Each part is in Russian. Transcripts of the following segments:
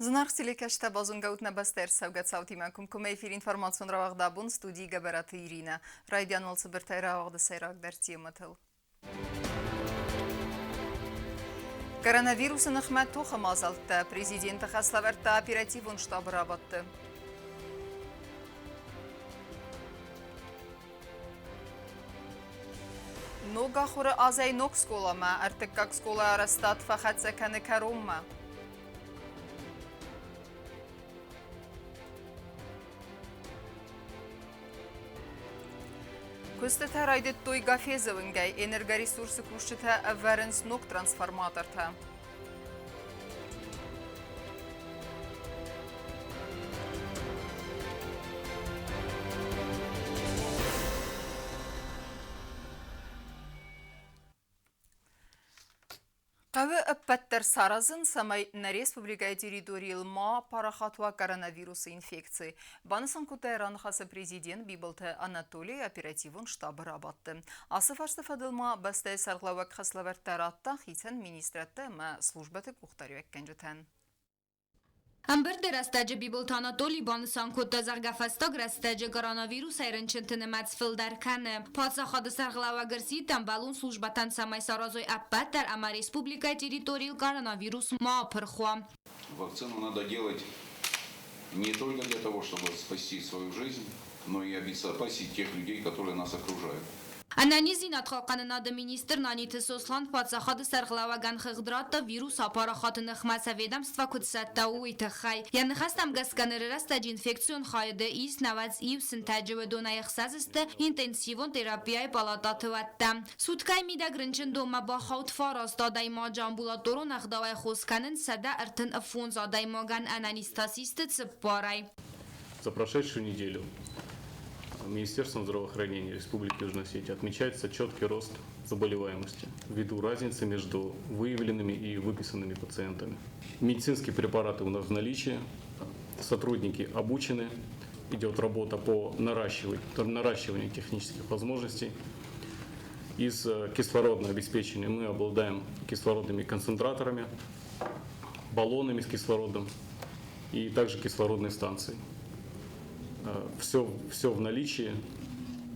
Знарсили кашта базунгаут набастер савгат саути манкум куме эфир информацион раваг дабун студии габараты Ирина. Райдиан волцы биртай раваг да сайрак дар тиематыл. Коронавирус нахмат туха мазалтта. Президент хаславерта оперативун штаб работты. Нога хура азай ног сколама. Артыккак скола арастат фахат заканы карумма. Кустата райдет той гафезовынгай энергоресурсы кушчита аваренс ног трансформаторта. Қавы әппәттер саразын самай на республика территориил ма парахатуа коронавирусы инфекции. Банысын кутайран хасы президент Бибылты Анатолий оперативун штабы рабатты. Асыф Арстыф адылма бастай сарглавак хаславарттар атта хитен министратты ма службаты кухтарю әккен жытан. Ամբերդեր աստաջը բիբոլտ Անատոլի բանսան կոտազար գաֆաստագ ռաստաջը կորոնավիրուս այրընչընթնը մացվիլ դարքանը։ Պացախադը սարղլավագրսի տամբալուն սլուժբատան սամայ սարազոյ ապպատ դար ամա республикай территориил коронавирус ма пырхуа. Вакцину надо делать не только для того, чтобы спасти свою жизнь, но и обезопасить тех людей, которые нас окружают. Անանիզին ատխականնադը մինիստր նանիթը սոսլանդ պացախադը սարղլավագան խղդրատը վիրուս ապարախատը նխմասավեդամ ստվակուտսատտաու իթխայ։ Յանխաստամ գասկաներրաստաջ ինֆեկցիոն խայդը իս նավաց իվ սնտաջվը դոնայխսազստը ինտենսիվոն տերապիայ պալատաթվատտա։ Սուտկայ միդագրնչն դոմա բախաուտ ֆարաստադայ մաջ ամբուլատորոն աղդավայ խոսկանն սադա ըրթն ըֆոնզ ադայ մագան անանիստասիստը цыппарай. За прошедшую неделю Министерством здравоохранения Республики Южная Осетия отмечается четкий рост заболеваемости ввиду разницы между выявленными и выписанными пациентами. Медицинские препараты у нас в наличии, сотрудники обучены, идет работа по наращиванию технических возможностей. Из кислородного обеспечения мы обладаем кислородными концентраторами, баллонами с кислородом и также кислородной станцией. Все в наличии,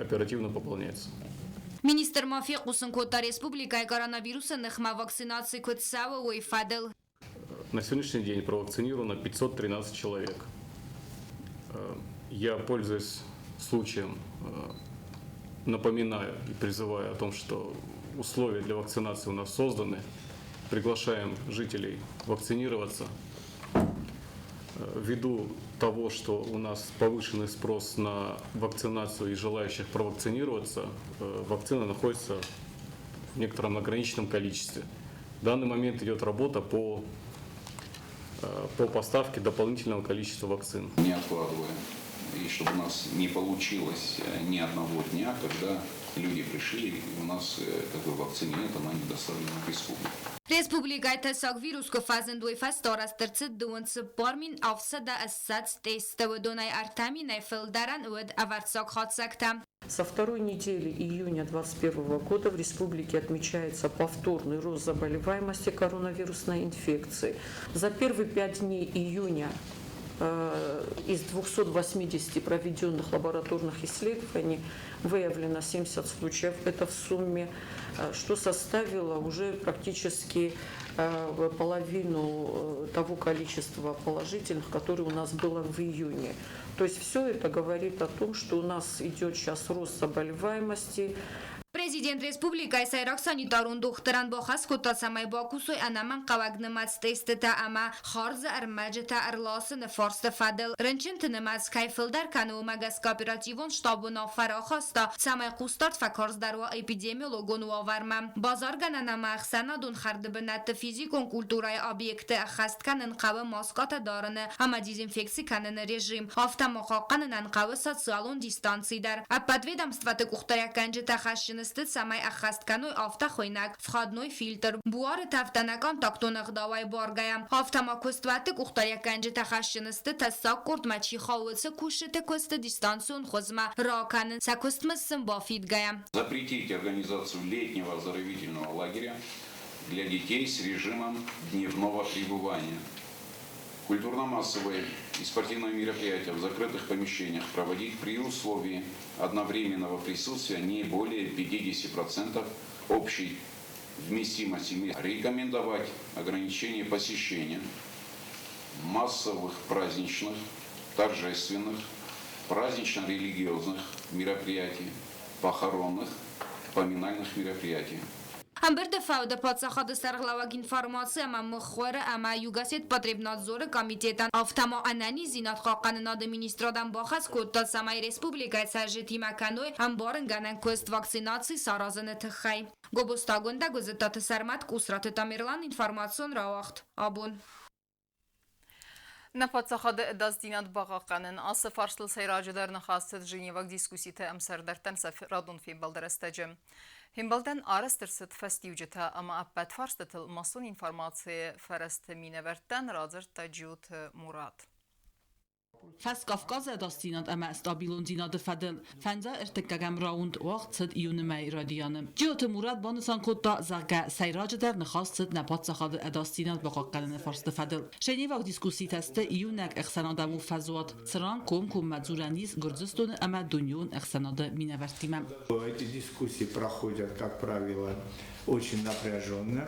оперативно пополняется. Министр Мафия Кусанкота Республика и коронавируса нахма вакцинации Кутсава Уэйфадел. На сегодняшний день провакцинировано 513 человек. Я, пользуясь случаем, напоминаю и призываю о том, что условия для вакцинации у нас созданы. Приглашаем жителей вакцинироваться. Ввиду того, что у нас повышенный спрос на вакцинацию и желающих провакцинироваться, вакцина находится в некотором ограниченном количестве. В данный момент идет работа по поставке дополнительного количества вакцин. Не откладываем. И чтобы у нас не получилось ни одного дня, когда люди пришли, и у нас вакцины нет, она не доставлена в республику. Республикай тесак вирус кафазендуй фасторас терцит дуанцы пармин авсада ассац тестовый донай артами найфелдаран уэд аварцак хатсакта. Со второй недели июня 2021 года в республике отмечается повторный рост заболеваемости коронавирусной инфекцией. За первые 5 дней июня из 280 проведенных лабораторных исследований выявлено 70 случаев. Это в сумме, что составило уже практически половину того количества положительных, которое у нас было в июне. То есть все это говорит о том, что у нас идет сейчас рост заболеваемости. Президент Республикай сайрак санитарун духтаран бахас кутасамай бакусой анаман кавагнамац тестета ама харза армаджета арласын фарста фадел ренчентнамац кайфилдар кану магас кооперативон штабуна фарахаста самай кустарт факарз дарва эпидемиологон варма базар гананама ахсанадун хардбнат физикон культурай объекты хастканын кавы маската дарыны ама дезинфекции канын режим автомохаканын анкавы социалон дистанцийдар аппадведомстваты кухтаряканжета хашшины самай ахастканой автохойнак входной фильтр буары тафтанакан тактонах давай баргая автомакустваты кухтаряканжи тахашшынысты тассак куртмачи хауыцы кушыты косты дистанцион хозма раканын сакустмысын бафидгая. Запретить организацию летнего оздоровительного лагеря для детей с режимом дневного пребывания. Культурно-массовые и спортивные мероприятия в закрытых помещениях проводить при условии одновременного присутствия не более 50% общей вместимости мест. Рекомендовать ограничение посещения массовых праздничных, торжественных, празднично-религиозных мероприятий, похоронных, поминальных мероприятий. Ամբերդը ֆաուդը պատսախադը սարղլավագ ինվարմացիա ամա մխորը ամա յուգասիետ պատրիբնadzորը կամիտետան ավտամա անանի զինատ խաղկաննադը մինիստրադան բախած կոտտած սամայ ռեսպուբլիկայ սաժի թիմականոյ ամբարն գանան կոստ վակցինացի սարազնը թխայ գոբոստագոնդա գոզետատը սարմատ կուսրատը տամիրլան ինվարմացիոն ռավախտ աբուն Na պատսախադը դասդինատ բաղականն ասը ֆարսլը սայրաջդար նխաստըտ ժինևակ դիսկուսիթը ամսարդարտան սաֆրադուն ֆիմբալդարստաջը. Հիմբալդան արստրսըտ ֆաստիուջըթա ama ապպատ ֆարստըտլ մասուն ինվարմացիը ֆարստը մինևերտան ռազր տաջյուտ մուրատ. Fast Kafkaz'a dastinat ama stabilun dinada fadil. Fenza irtikagam raund waqtsid iyunimay radiyanım. Ciyotı Murad banısan kodda zaga sayracı der nıxastsid napat saxadı dastinat baqaqqalını farstı fadil. Şeni vaq diskusi teste iyunak ixsanadamu fazuat. Sıran kom madzuranis Гурзистона ama dunyon ixsanada minevertimem. Эти дискуссии проходят, как правило, очень напряженно.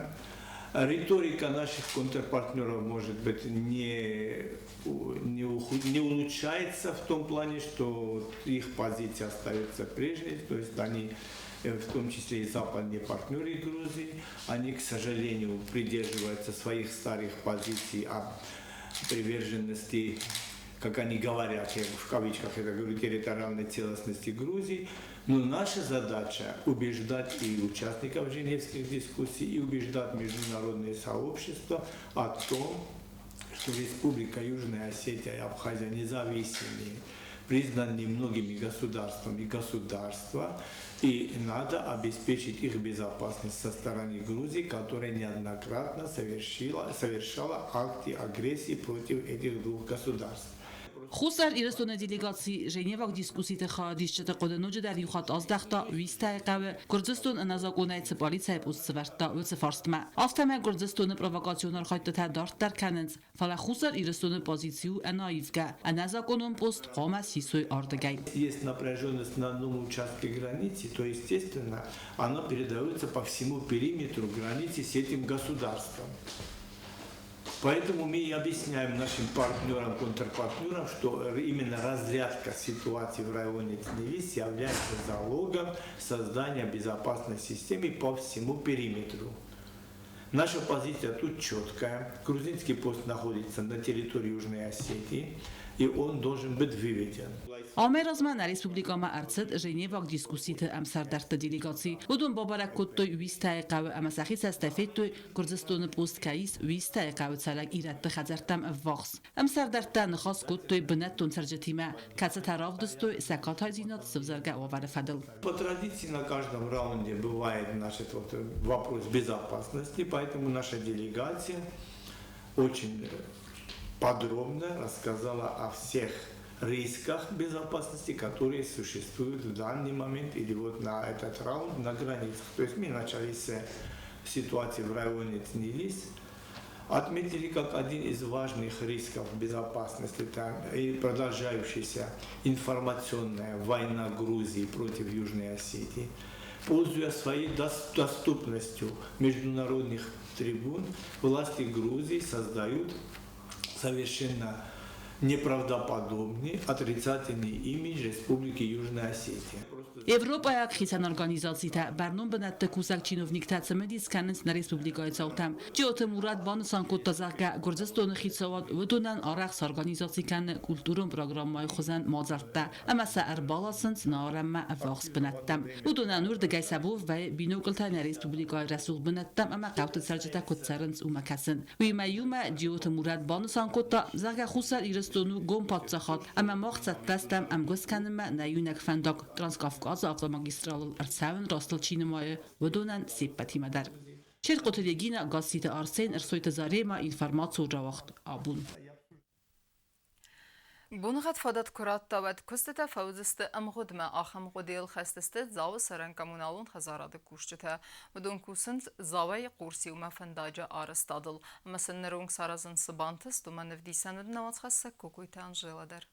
Риторика наших контрпартнеров, может быть, не улучшается в том плане, что их позиция остается прежней, то есть они, в том числе и западные партнеры Грузии, они, к сожалению, придерживаются своих старых позиций о приверженности, как они говорят, я в кавычках это говорю, территориальной целостности Грузии. Но наша задача убеждать и участников женевских дискуссий, и убеждать международное сообщество о том, что Республика Южная Осетия и Абхазия независимые, признаны многими государствами государства, и надо обеспечить их безопасность со стороны Грузии, которая неоднократно совершала акты агрессии против этих двух государств. Хусар ирстона делегации Женевак дискусситы хадишчата қодынуджы дар юхат аздахта вистай қавы Гурзистон назакунайцы полиция пустсварта вылсы фарстма. Автама Гурзистоны провокационар хайтта дарттар каненс. Фала хусар ирстона позицию анаивга. А назакунун пост қома сисой ардагай. Есть напряженность на одном участке границы, то естественно она передается по всему периметру границы с этим государством. Поэтому мы и объясняем нашим партнерам, контрпартнерам, что именно разрядка ситуации в районе Тневис является залогом создания безопасной системы по всему периметру. Наша позиция тут четкая. Грузинский пост находится на территории Южной Осетии, и он должен быть выведен. Ամեր ազման Ռեսպուբլիկամա արծդ Ժենևակ դիսկուսիթը ամսարդարտը դելեգացի ուդուն բաբարակ կոտտոյ վիստայ qavı ամասախից աստեֆետոյ Գուրզիստոնը պոստկայիս վիստայ qavı ցալակ իրատը խազարտամ վախս ամսարդարտան խաս կոտտոյ բնատուն սրջթիմա կացը таравдստոյ սակաթայզինատ սվզարգա овары фадыл. По традиции на каждом раунде бывает наш вопрос безопасности, поэтому наша делегация очень подробно рассказала о всех рисках безопасности, которые существуют в данный момент или вот на этот раунд на границах. То есть мы начали с ситуации в районе Тнилис, отметили как один из важных рисков безопасности и продолжающаяся информационная война Грузии против Южной Осетии. Пользуясь своей доступностью международных трибун, власти Грузии создают совершенно неправдоподобный, отрицательный имидж Республики Южная Осетия. Европая քրիստիան օրգանիզացիա Բարնոն բնատը կուսակ չինովնիկտա ծմդից կանենց на республикայի ցալտամ Ջոթը Մուրադ բանսան կոտազակա Գուրզիստոնը խիցավատ վդունան արախս օրգանիզացիան կուլտուրոն պրոգրամմայ խոզան մոզարտա ամասա արբալասնց նարամա ավախս բնատամ վդունան ուր դգայսաբով վայ բինոկլտան республикայի ռասուլ բնատամ ամա կավտցարջտա կոցարնց ու մակասն վիմայումա Ջոթը Մուրադ բանսան կոտա զագա խուսար իրստոնու գոմ պատցախատ ամա մախցատաստամ ամգոսկանմա նայունակ ֆանդակ տրանսկաֆկազ автомагистрал Арцавен Ростолчиномое Водонан Сиппатимадар. Черкотелегина Гасита Арсен Эрсойта Зарема информацию Равахт Абун. بونغت فادت كرات تاود كستة فوزست أمغدمة آخم غديل خستست زاو سرن كمونالون خزارات كوشتة ودون كوسنت زاوي قورسي وما فنداجة آرستادل مثل نرونگ سارزن سبانتست وما نفدي سند نوات خسك كوكويت أنجيلا در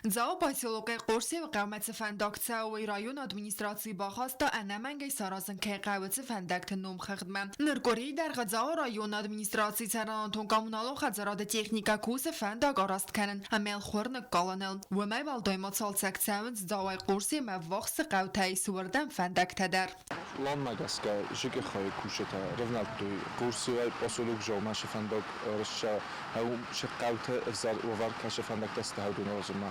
Ձաո պայցելոկե կորսի վկամեցը ֆանդակցա ու իրայուն ադմինիստրացի բախաստա անամանգի սարազն կեղայվեցը ֆանդակտը նոմ խղդմը։ Նրկորի դարգա ձաո ռայուն ադմինիստրացի ծարանոն կամունալող հազարադը տեխնիկա կուսը ֆանդակ արաստ կանն ամել խորնը կալանել։ Վմայ վալդոյմոցալ ցակցավնց ձաոյ կորսի մա վախսը qawtay սուրդան ֆանդակտա դար։ Lan magaska jike khoy kusheta revnaltu kursi ay posoluk joma shefandok rshcha au shqawte zar uvar ka shefandok test hawdun rozma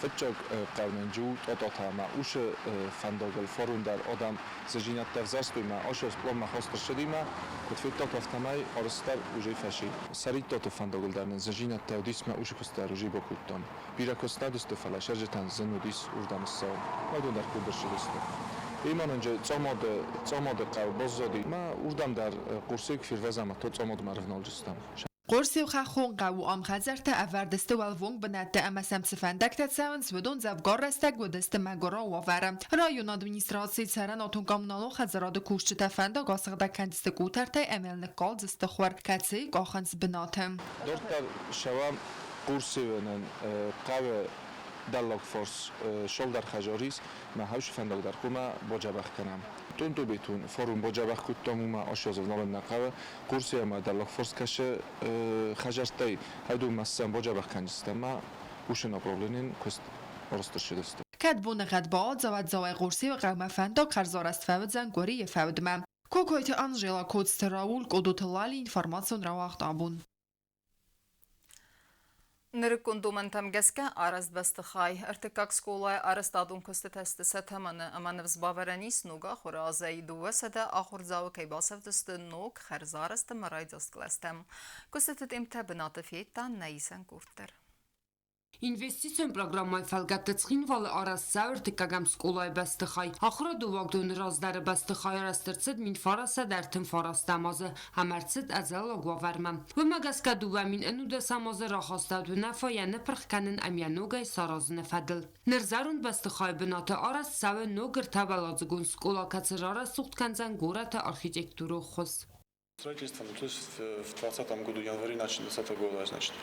fetchok qawmenju tototama ush fandogel forundar odam zejinat tevzastuma oshos ploma hostr shedima kutfitot aftamay orstar uji fashi saritot fandogel darnen zejinat tevdisma ush kustar uji bokutton birakostadus tefala sherjetan zenudis urdamso odundar kudershidist ایمان انجا صامد قو بازدی ما اردم در قرصی کفیر وزم تو صامد مرفنال جستم قرصی و خون قو آم خزرت افردست و الوونگ بنات امسم سفندکت سونس ودون زفگار رستگ و دست مگارا و ورم رایون ادمینستراسی سرن آتون کامنالو خزراد کوشت تفندا گاسق دکندست گوترت امل نکال زست خور کتسی گاخنز بناتم دکتر شوام قرصی ونن قو دلوگ فورس شل در خجاریس ما هوش فندق در کوما با جبخ کنم تون تو بیتون فورم با جبخ کتامو ما آشیاز نام نقابه کورسی ما دلوگ فورس کشه خجارتی هدو مسام با جبخ کنجستم ما وشنا پروبلمین کست ارست شدست کدبون قد بعد زود زوای قرصی و قوم فندق خرزار است فود زنگوری فود مم کوکویت آنژلا کودست راول کدوت لالی انفرماسیون رواخت آبون Нерекондументам геске арест бестхай артекак сколай арестадун костетест сетаманы аманвз баваранис нуга хоразай дувасада ахурзау кайбасавдст нуг харзараст марайдас кластам костетет имтабната фейтан найсан куртер Investisiyon programı felgatetskin valı arası ارتکاگم سکولای بستخای آخر دو وقتون رازدار بستخای راسترسد من فراسه در تن فراست مازه همرسد از لاگو ورمم و مگس کدو و من انو ده سمازه را خواسته و نفای نپرخ کنن امیانوگای ساراز نفدل نرزارون بستخای بنات آرس سو نوگر تبلازگون سکولا کترارا سوخت کنزن گورت архитектуру خос. Строительство началось в 2020 году, январе начали 2020 года, значит.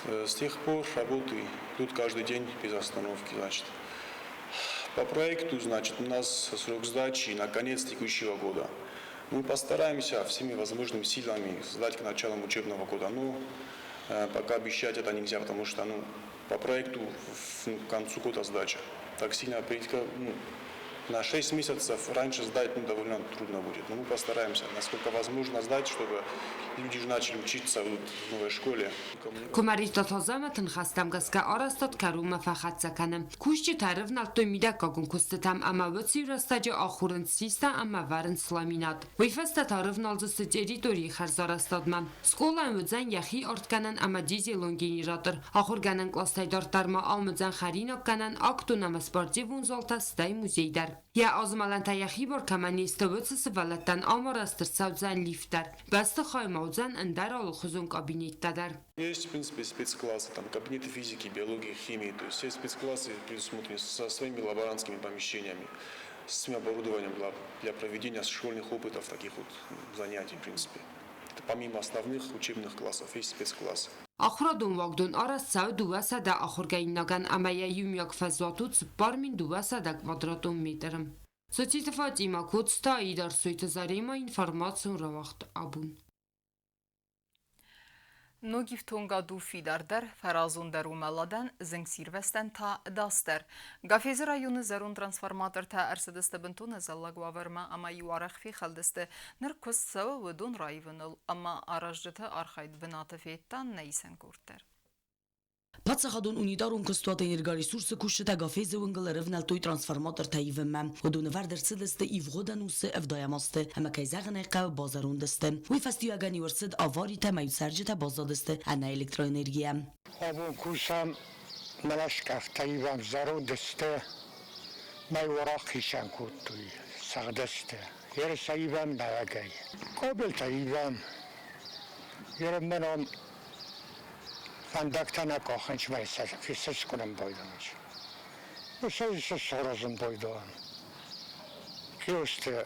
С тех пор работы идут каждый день без остановки, значит. По проекту, значит, у нас срок сдачи на конец текущего года. Мы постараемся всеми возможными силами сдать к началу учебного года. Но пока обещать это нельзя, потому что по проекту к концу года сдача. Так сильно на 6 месяцев раньше сдать довольно трудно будет. Но мы постараемся, насколько возможно, сдать, чтобы люди же начали учиться в новой школе. Комарита тазаматın xastam gaska arastat karuma faxat sakanım. Kuşçu tarif naltoy midak kagun kustetam ama vötsi rastaca axurun sista ama varın slaminat. Vifasta tarif nalzısı teritori xarzarastadmam. Skolan vötzen yaxi artkanan ama dizelon generator. Axur ganan klastaydortarma almıdzan xarinak ganan aktunama sportivun zolta stay muzeydar. Ya azmalan tayaxi bor kamanista vötsi sıvalattan amarastır savzan liftar. Bastı xaymavzan andar alı xuzun kabinettaдар. Есть, в принципе, спецклассы, там, кабинеты физики, биологии, химии, то есть все спецклассы предусмотрены со своими лаборантскими помещениями, с своим оборудованием для проведения школьных опытов, таких вот занятий, в принципе. Это помимо основных учебных классов есть спецклассы. Ахрадун вагдун арас сау дувасада ахургайнаган амая юмяк фазлатут спармин дувасада квадратун метрм. Социтафат има кодста идар суйтазарима информацион равахт абун. Նոգիվթոնգա դուֆի դարդար ֆարազուն դարումալադան զնգսիրվեստեն թա դաստեր գաֆեզի ռայունը զերուն տրանսֆորմատոր թա արսդստը բնտունը զալագվավերմա ամա յու արախվի խալդստը նրկոս սավը վդուն ռայվնլ ամա արաժդթը արխայդ բնատը վետտան նայսեն կուրտեր Пацахадон унитарун костуата энергоресурсы кушета гафезе унгал той трансформатор таивемме. Одун вардерсидесте и вгоданусе евдаямасте. Ама кайзагане қав базарундесте. Уи фастиуаган юрсид аварите маюсарджета базадесте ана электроэнергия. Абун кусам малашкав таивам зарундесте. Майварахишан куттуй сагдесте. Ерсаивам навагай. Кабел таивам. Ерменам Fandaktan kochen çmaysa fisas kunam boydanış. Bu sayısı sorozun boydan. Kiyoste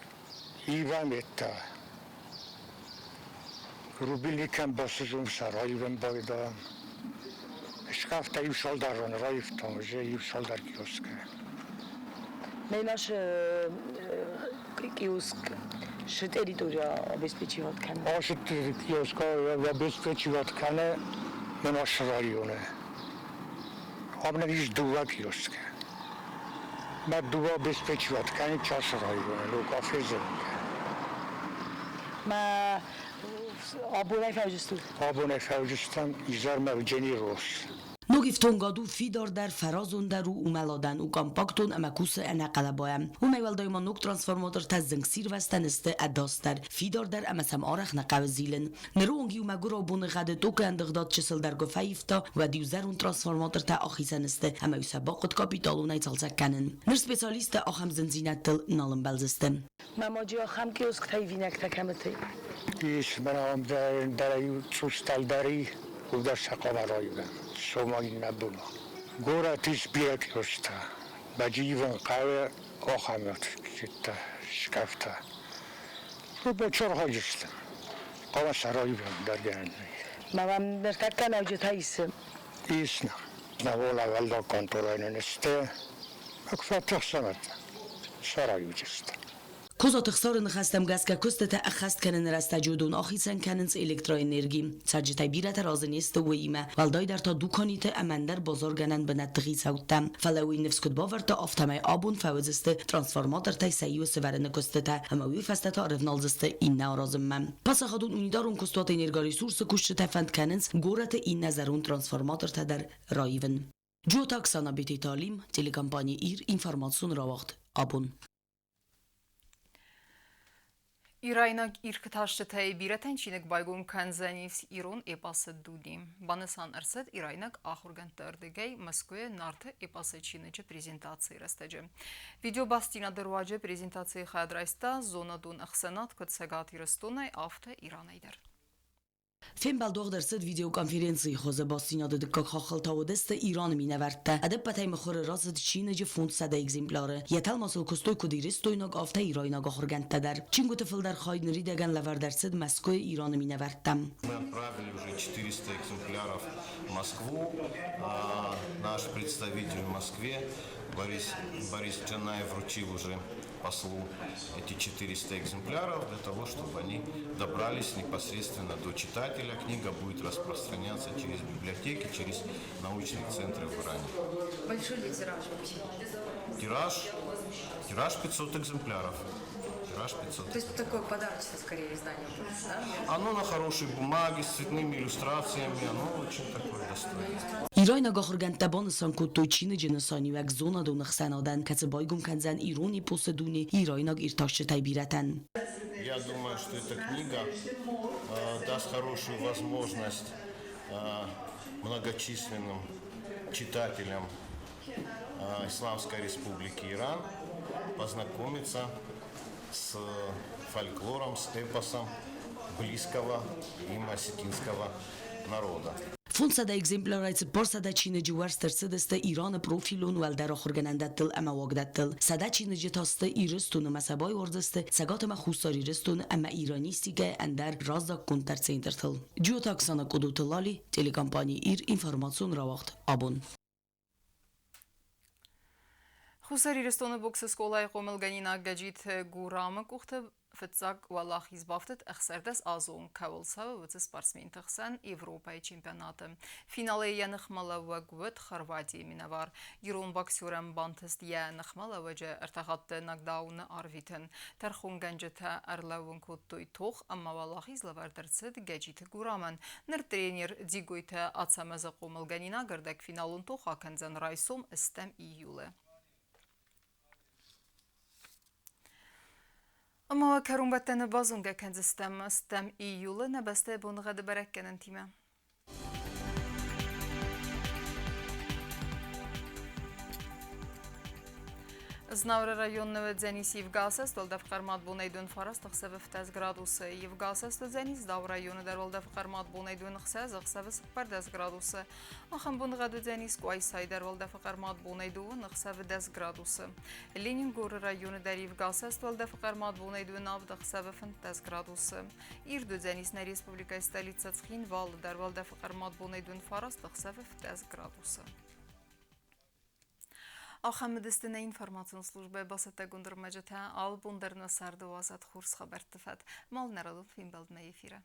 İvan etta. Rubilikan basızım sarayım boydan. Шкафта и солдар он роев там же и солдар киоска. Наш киоск что территория обеспечивает кан. Ошит киоска обеспечивает кане на наш районе. Обна виж дуа киоска. Ма дуа обеспечивает кане час районе, лу кафезе. ما abone فوجستو. Abone fevcistan izar mevceni ros. نوگیف تونگادو فیدار در فرازون در و اوملادن او کامپاکتون اما کوس انقلا بایم او میول دایما نوک ترانسفورماتور تزنگ سیر وستن است اداستر فیدار در اما سم آرخ نقاو زیلن نرو اونگی او مگورا بون غده دوک اندغداد چسل در گفایفتا و دیوزرون ترانسفورماتور تا آخیسن است اما او سباقت کابیتالو نیتال زکنن نر سپیسالیست آخم زنزینت تل نالم بلزستن مماجی آخم کیوسک تایی وینک تکمتی ایش منام برای چوستال داری او در سقا برایبن شمایی نبونا گورا تیز بیا کیوستا بجیون قوه آخمیت کتا شکفتا رو با چرها جستم قوه سرایبن در گرنده ممام نرکت نوجه تاییسم ایسنا نوالا ولدا کنترول نسته اکفت سمت سرایو جستم کوزا تخسار نخستم گس که کست تا اخست کنن رستجودون آخیسن کننس الکتروانرژی سرجتای بیرت رازنیست و ایمه والدای در تا دوکانیت امندر بازار گنن به نتقی سوتم فلوی نفس کد باور تا آفتمای آبون فوزست ترانسفورماتر تای سیو سورن کست تا هموی فست تا رفنالزست این نارازم من پس خدون اونیدارون کستوات انرگاری سورس کشت تفند کننس گورت این نظرون ترانسفورماتر تا در رایون جو تاکسانا بیتی تعلیم تلکمپانی ایر اینفورماسیون را وقت آبون İraynak irktaştay biratan çinek baygum kanzanivs İran epası dudim. Banasan arsat İraynak ahurgantardagay Moskva nartı epası çinece prezentatsiya rastacı. Video bastina darvaca prezentatsiya xadraysta zona dun axsanat kutsagat irastonay afta İranaydır. فیلم بالدوغ در صد ویدیو کانفرنسی خوزه با سیناد دکاک خاخل تا و دست ایران می نورده ادب پتای مخور رازد چین جه فوند سده اگزیمپلاره یتل ماسل کستوی کدیرستوی ناگ آفته ایرای ناگ آخورگند تدر چین گوته فل در خواهد نریدگن لور در صد مسکوی ایران می نوردم Мы отправили уже 400 экземпляров в Москву. Наш представитель в Москве Борис Джанаев вручил уже послу эти 400 экземпляров для того, чтобы они добрались непосредственно до читателя. Книга будет распространяться через библиотеки, через научные центры в Иране. Большой ли тираж вообще? Тираж 500 экземпляров. Тираж 500. То есть такое подарочное скорее издание будет, да? Оно на хорошей бумаге, с цветными иллюстрациями, оно очень такое достойное. ایران ناگ آخورگند تبان سان کتوی چین جنسانی و اگزونا دو نخسنادن کت بایگم کنزن ایرانی پوست دونی ایرای ناگ ارتاشت تای بیرتن Я думаю, что эта книга даст хорошую возможность многочисленным читателям Исламской Республики Иран познакомиться с фольклором, с эпосом близкого им осетинского народа. فون صدا اگزمپلارایت پر صدا چین جوار سترسدست ایران پروفیلون ول در آخرگنندت تل اما واگدت تل صدا چین جتاسته ایرستون مسابای وردسته سگات ما خوستاری رستون اما ایرانیستی که اندر رازا کنتر سینتر تل جو تاکسانا کدو تلالی تلکمپانی ایر اینفورماسیون را وقت آبون خوستاری رستون بوکس سکولای قوملگانینا گجیت گورام کوخته فتزاق والله избавтет ахсердес азон кавлсава вц спортсмен тахсан Европа чемпионаты. Финале я нахмалава гвет Хорватия минавар. Ирон боксерам бантест я нахмалава же артахатты нокдауны арвитен. Тархун ганжета арлавун коттой тох амма валлахи излавардерцет гажите гураман. Нер тренер дигойта ацамаза қомылганина гардак финалун тоха канзан райсом истем июле. اما کرون بتن بازونگه کنز استم ایوله نبسته بونغد برکن تیمه. Znavra rayonuna ve Dzenis Yevgasas, Dolda Fkarmat Bunaydun Faras, Txseve 10 graduсы. Yevgasas ve Dzenis, Dav rayonu der Dolda Fkarmat Bunaydun Xsez, Xseve 10 graduсы. Axın Bunğa de Dzenis Quaysay der Dolda Fkarmat Bunaydun Xseve 10 graduсы. Leningor rayonu der Yevgasas, Dolda Fkarmat Bunaydun Avda Xseve 10 graduсы. Irdu Dzenis na Respublika Stolica Tskhinval der Dolda Fkarmat Bunaydun Faras, Txseve 10 graduсы. Ахамедистина информацион служба басата гундурмаджата ал бундерна сарду азат хурс хабар тфат мал нарадул фин балдна эфира.